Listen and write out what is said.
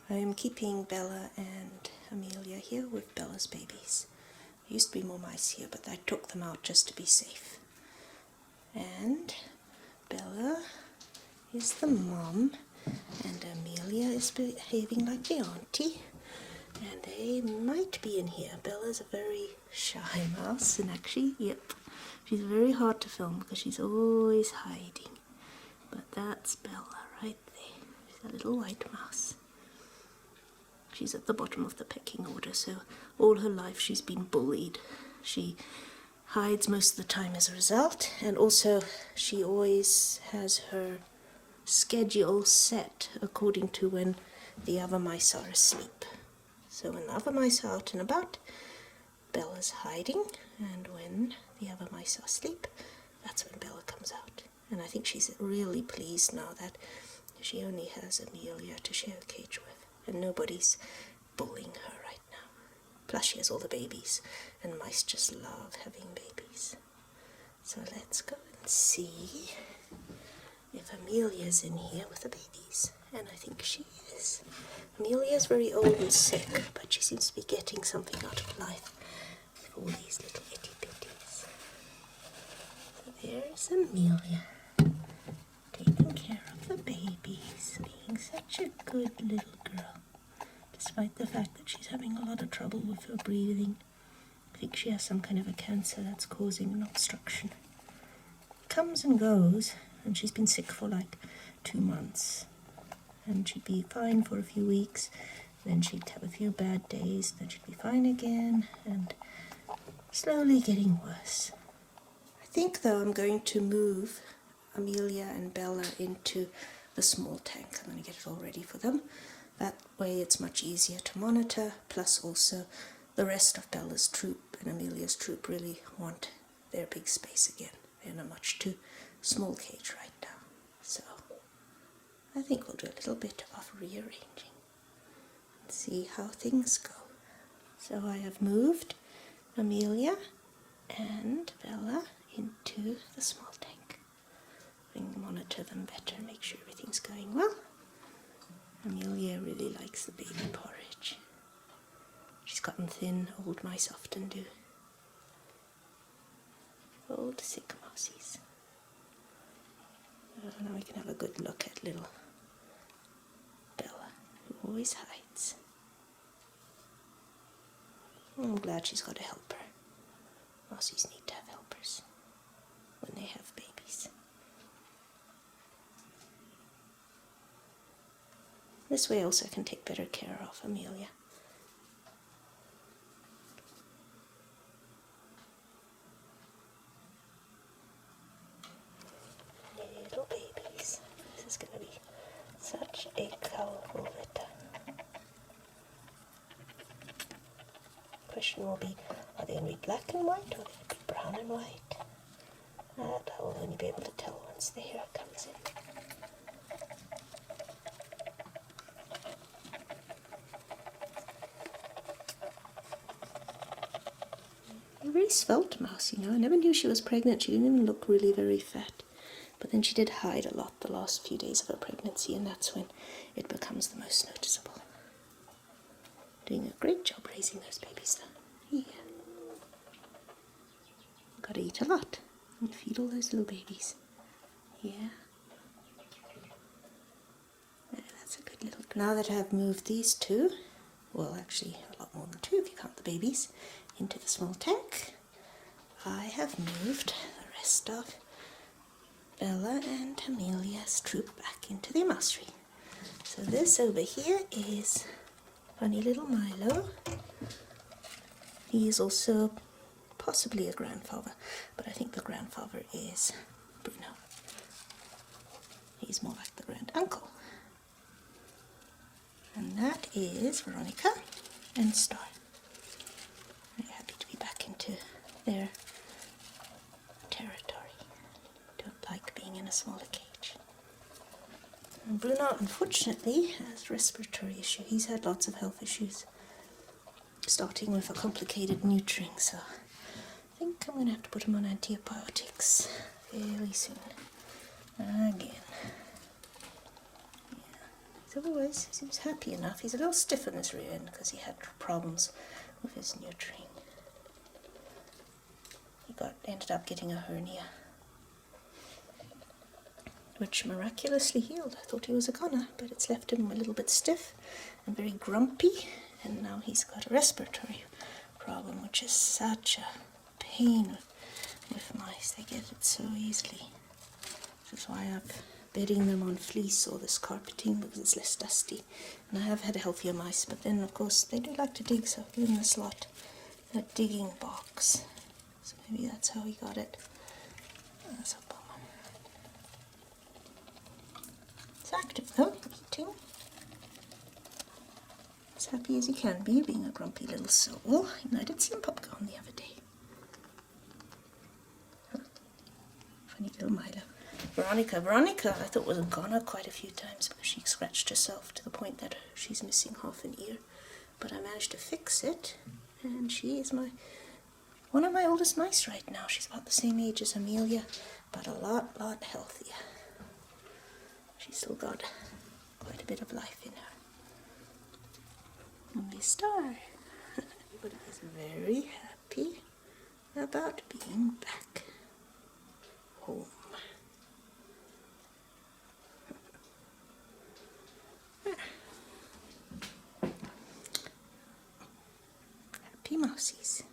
I am keeping Bella and Amelia here with Bella's babies. There used to be more mice here, but I took them out just to be safe. And Bella is the mom, and Amelia is behaving like the auntie. And they might be in here. Bella's a very shy mouse, and actually, yep, she's very hard to film because she's always hiding. But that's Bella right there. She's a little white mouse. She's at the bottom of the pecking order, so all her life she's been bullied. She hides most of the time as a result, and also she always has her schedule set according to when the other mice are asleep. So when the other mice are out and about, Bella's hiding, and when the other mice are asleep, that's when Bella comes out. And I think she's really pleased now that she only has Amelia to share a cage with, and nobody's bullying her right now. Plus she has all the babies, and mice just love having babies. So let's go and see if Amelia's in here with the babies. And I think she is. Amelia's very old and sick, but she seems to be getting something out of life with all these little itty bitties. So there's Amelia, taking care of the babies, being such a good little girl, despite the fact that she's having a lot of trouble with her breathing. I think she has some kind of a cancer that's causing an obstruction. Comes and goes, and she's been sick for like 2 months. And she'd be fine for a few weeks, then she'd have a few bad days, then she'd be fine again, and slowly getting worse. I think, though, I'm going to move Amelia and Bella into the small tank. I'm going to get it all ready for them. That way it's much easier to monitor, plus also the rest of Bella's troop and Amelia's troop really want their big space again. They're in a much too small cage right now. So I think we'll do a little bit of rearranging and see how things go. So I have moved Amelia and Bella into the small tank. I can monitor them better and make sure everything's going well. Amelia really likes the baby porridge. She's gotten thin, old mice often do. Old sick mousies. Now we can have a good look at little Bella, who always hides. I'm glad she's got a helper. Mousies need to have helpers when they have babies. This way also I can take better care of Amelia. Little babies. This is going to be such a colorful litter. Question will be, are they going to be black and white or are they going to be brown and white? That I will only be able to tell once the hair comes in. A very svelte mouse, you know. I never knew she was pregnant. She didn't even look really very fat. But then she did hide a lot the last few days of her pregnancy, and that's when it becomes the most noticeable. Doing a great job raising those babies, though. Yeah. Gotta eat a lot and feed all those little babies. Yeah. That's a good little... Now that I've moved these two, well, actually a lot more than two if you count the babies, into the small tank, I have moved the rest of Bella and Amelia's troop back into the mousery. So this over here is funny little Milo. He is also possibly a grandfather, but I think the grandfather is Bruno. He's more like the grand uncle. And that is Veronica and Star. Very happy to be back into their territory. Don't like being in a smaller cage. And Bruno, unfortunately, has respiratory issue. He's had lots of health issues, starting with a complicated neutering, so I think I'm going to have to put him on antibiotics fairly soon. Again. Yeah. Otherwise, he seems happy enough. He's a little stiff in his rear end because he had problems with his neutering. He ended up getting a hernia, which miraculously healed. I thought he was a goner, but it's left him a little bit stiff and very grumpy, and now he's got a respiratory problem, which is such a pain with mice. They get it so easily. Which is why I'm bedding them on fleece or this carpeting, because it's less dusty. And I have had healthier mice, but then of course they do like to dig, so I've given this lot a digging box. So maybe that's how he got it. That's a bummer. It's active though, eating. As happy as he can be, being a grumpy little soul. And I did see him pop gone the other day. Huh. Funny little Milo. Veronica, I thought was a goner quite a few times because she scratched herself to the point that she's missing half an ear. But I managed to fix it, and she is one of my oldest mice right now. She's about the same age as Amelia, but a lot healthier. She's still got quite a bit of life in her. And the star. Everybody is very happy about being back home. Happy mousies.